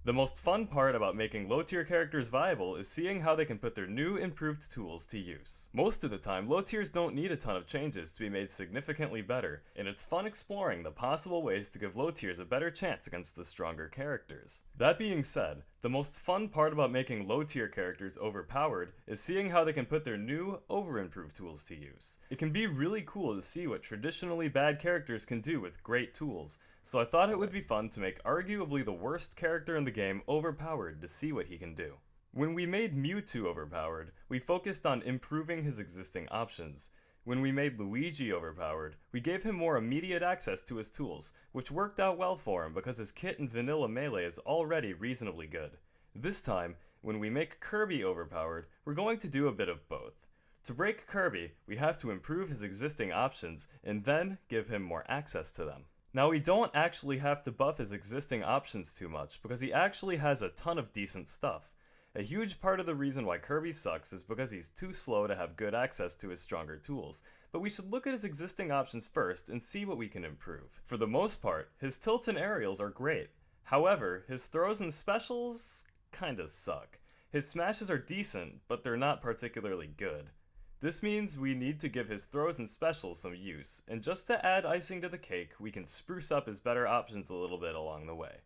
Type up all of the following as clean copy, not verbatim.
The most fun part about making low-tier characters viable is seeing how they can put their new, improved tools to use. Most of the time, low tiers don't need a ton of changes to be made significantly better, and it's fun exploring the possible ways to give low tiers a better chance against the stronger characters. That being said, the most fun part about making low-tier characters overpowered is seeing how they can put their new, over-improved tools to use. It can be really cool to see what traditionally bad characters can do with great tools, so I thought it would be fun to make arguably the worst character in the game overpowered to see what he can do. When we made Mewtwo overpowered, we focused on improving his existing options. When we made Luigi overpowered, we gave him more immediate access to his tools, which worked out well for him because his kit in vanilla melee is already reasonably good. This time, when we make Kirby overpowered, we're going to do a bit of both. To break Kirby, we have to improve his existing options and then give him more access to them. Now we don't actually have to buff his existing options too much because he actually has a ton of decent stuff. A huge part of the reason why Kirby sucks is because he's too slow to have good access to his stronger tools, but we should look at his existing options first and see what we can improve. For the most part, his tilts and aerials are great. However, his throws and specials kinda suck. His smashes are decent, but they're not particularly good. This means we need to give his throws and specials some use, and just to add icing to the cake, we can spruce up his better options a little bit along the way.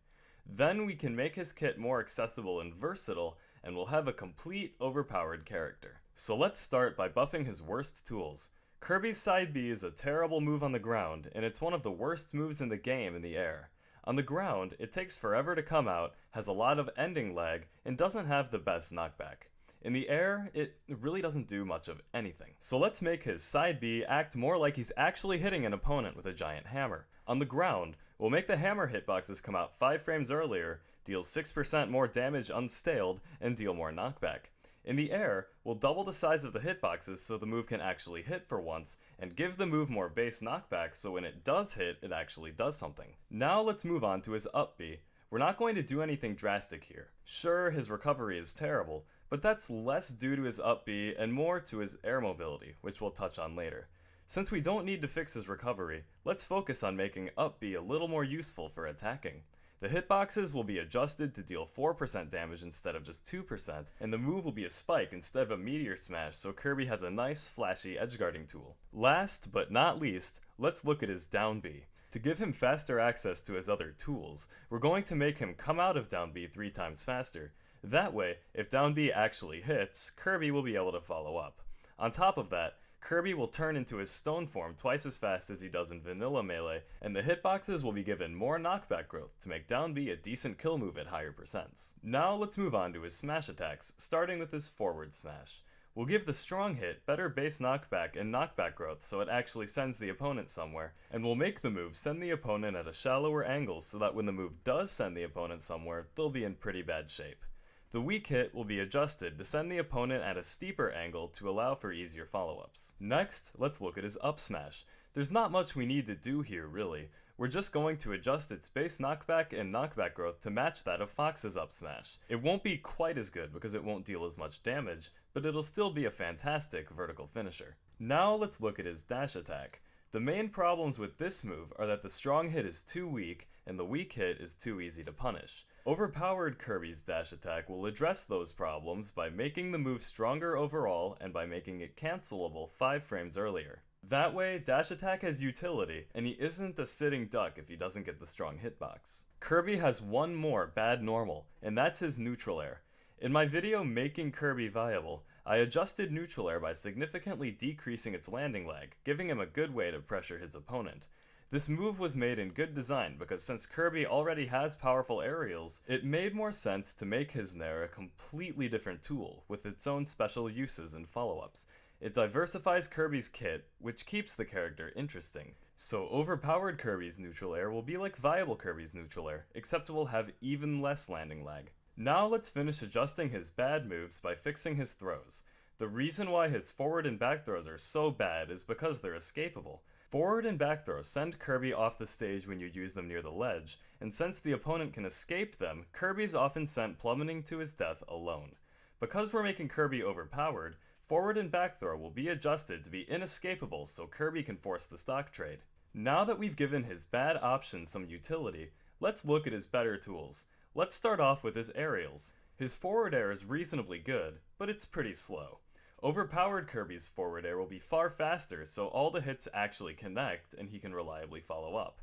Then we can make his kit more accessible and versatile, and we'll have a complete overpowered character. So let's start by buffing his worst tools. Kirby's Side B is a terrible move on the ground, and it's one of the worst moves in the game in the air. On the ground, it takes forever to come out, has a lot of ending lag, and doesn't have the best knockback. In the air, it really doesn't do much of anything. So let's make his Side B act more like he's actually hitting an opponent with a giant hammer. On the ground, we'll make the hammer hitboxes come out 5 frames earlier, deal 6% more damage unstaled, and deal more knockback. In the air, we'll double the size of the hitboxes so the move can actually hit for once, and give the move more base knockback so when it does hit, it actually does something. Now let's move on to his Up B. We're not going to do anything drastic here. Sure, his recovery is terrible, but that's less due to his Up B and more to his air mobility, which we'll touch on later. Since we don't need to fix his recovery, let's focus on making Up B a little more useful for attacking. The hitboxes will be adjusted to deal 4% damage instead of just 2%, and the move will be a spike instead of a meteor smash so Kirby has a nice, flashy edgeguarding tool. Last but not least, let's look at his Down B. To give him faster access to his other tools, we're going to make him come out of Down B 3 times faster. That way, if Down B actually hits, Kirby will be able to follow up. On top of that, Kirby will turn into his stone form twice as fast as he does in vanilla melee, and the hitboxes will be given more knockback growth to make Down B a decent kill move at higher percents. Now let's move on to his smash attacks, starting with his forward smash. We'll give the strong hit better base knockback and knockback growth so it actually sends the opponent somewhere, and we'll make the move send the opponent at a shallower angle so that when the move does send the opponent somewhere, they'll be in pretty bad shape. The weak hit will be adjusted to send the opponent at a steeper angle to allow for easier follow-ups. Next, let's look at his up smash. There's not much we need to do here really. We're just going to adjust its base knockback and knockback growth to match that of Fox's up smash. It won't be quite as good because it won't deal as much damage, but it'll still be a fantastic vertical finisher. Now let's look at his dash attack. The main problems with this move are that the strong hit is too weak and the weak hit is too easy to punish. Overpowered Kirby's dash attack will address those problems by making the move stronger overall and by making it cancelable 5 frames earlier. That way, dash attack has utility, and he isn't a sitting duck if he doesn't get the strong hitbox. Kirby has one more bad normal, and that's his neutral air. In my video Making Kirby Viable, I adjusted neutral air by significantly decreasing its landing lag, giving him a good way to pressure his opponent. This move was made in good design because since Kirby already has powerful aerials, it made more sense to make his Nair a completely different tool, with its own special uses and follow-ups. It diversifies Kirby's kit, which keeps the character interesting. So overpowered Kirby's neutral air will be like viable Kirby's neutral air, except it will have even less landing lag. Now let's finish adjusting his bad moves by fixing his throws. The reason why his forward and back throws are so bad is because they're escapable. Forward and back throws send Kirby off the stage when you use them near the ledge, and since the opponent can escape them, Kirby's often sent plummeting to his death alone. Because we're making Kirby overpowered, forward and back throw will be adjusted to be inescapable so Kirby can force the stock trade. Now that we've given his bad option some utility, let's look at his better tools. Let's start off with his aerials. His forward air is reasonably good, but it's pretty slow. Overpowered Kirby's forward air will be far faster, so all the hits actually connect and he can reliably follow up.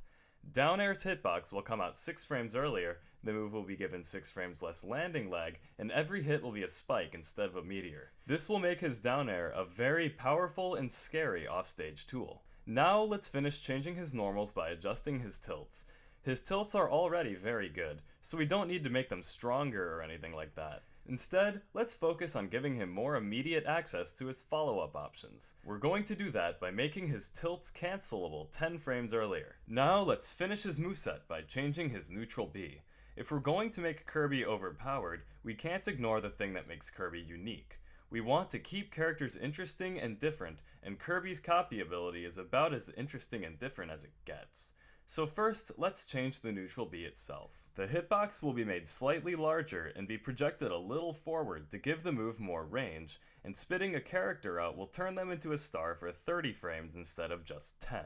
Down air's hitbox will come out 6 frames earlier, the move will be given 6 frames less landing lag, and every hit will be a spike instead of a meteor. This will make his down air a very powerful and scary offstage tool. Now let's finish changing his normals by adjusting his tilts. His tilts are already very good, so we don't need to make them stronger or anything like that. Instead, let's focus on giving him more immediate access to his follow-up options. We're going to do that by making his tilts cancelable 10 frames earlier. Now let's finish his moveset by changing his neutral B. If we're going to make Kirby overpowered, we can't ignore the thing that makes Kirby unique. We want to keep characters interesting and different, and Kirby's copy ability is about as interesting and different as it gets. So first, let's change the neutral B itself. The hitbox will be made slightly larger and be projected a little forward to give the move more range, and spitting a character out will turn them into a star for 30 frames instead of just 10.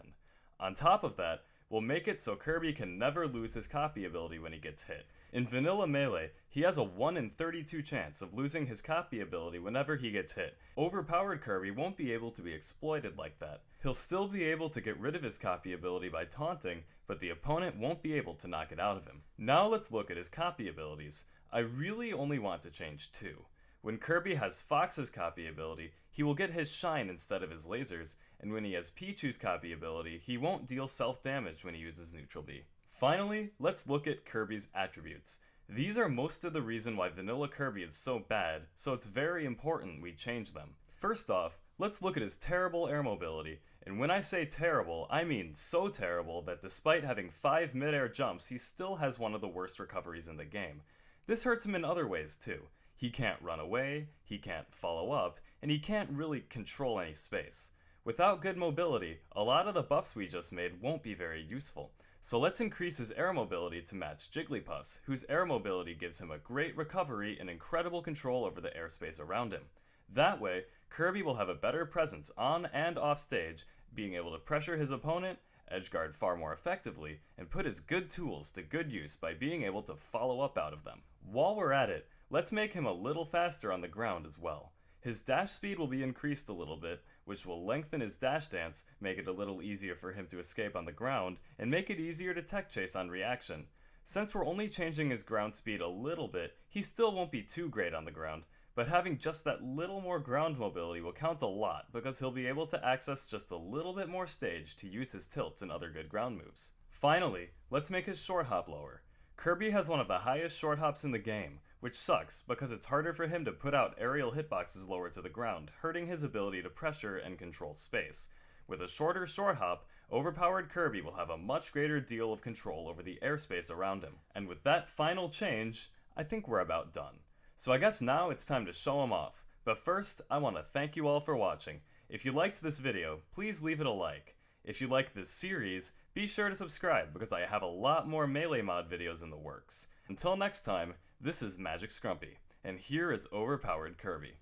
On top of that, we'll make it so Kirby can never lose his copy ability when he gets hit. In Vanilla Melee, he has a 1 in 32 chance of losing his copy ability whenever he gets hit. Overpowered Kirby won't be able to be exploited like that. He'll still be able to get rid of his copy ability by taunting, but the opponent won't be able to knock it out of him. Now let's look at his copy abilities. I really only want to change 2. When Kirby has Fox's copy ability, he will get his shine instead of his lasers, and when he has Pichu's copy ability, he won't deal self-damage when he uses neutral B. Finally, let's look at Kirby's attributes. These are most of the reason why Vanilla Kirby is so bad, so it's very important we change them. First off, let's look at his terrible air mobility, and when I say terrible, I mean so terrible that despite having 5 mid-air jumps, he still has one of the worst recoveries in the game. This hurts him in other ways too. He can't run away, he can't follow up, and he can't really control any space. Without good mobility, a lot of the buffs we just made won't be very useful. So let's increase his air mobility to match Jigglypuff's, whose air mobility gives him a great recovery and incredible control over the airspace around him. That way, Kirby will have a better presence on and off stage, being able to pressure his opponent, edgeguard far more effectively, and put his good tools to good use by being able to follow up out of them. While we're at it, let's make him a little faster on the ground as well. His dash speed will be increased a little bit, which will lengthen his dash dance, make it a little easier for him to escape on the ground, and make it easier to tech chase on reaction. Since we're only changing his ground speed a little bit, he still won't be too great on the ground, but having just that little more ground mobility will count a lot because he'll be able to access just a little bit more stage to use his tilts and other good ground moves. Finally, let's make his short hop lower. Kirby has one of the highest short hops in the game, which sucks because it's harder for him to put out aerial hitboxes lower to the ground, hurting his ability to pressure and control space. With a shorter short hop, Overpowered Kirby will have a much greater deal of control over the airspace around him. And with that final change, I think we're about done. So I guess now it's time to show him off. But first, I want to thank you all for watching. If you liked this video, please leave it a like. If you like this series, be sure to subscribe because I have a lot more Melee mod videos in the works. Until next time, this is MagicScrumpy, and here is Overpowered Kirby.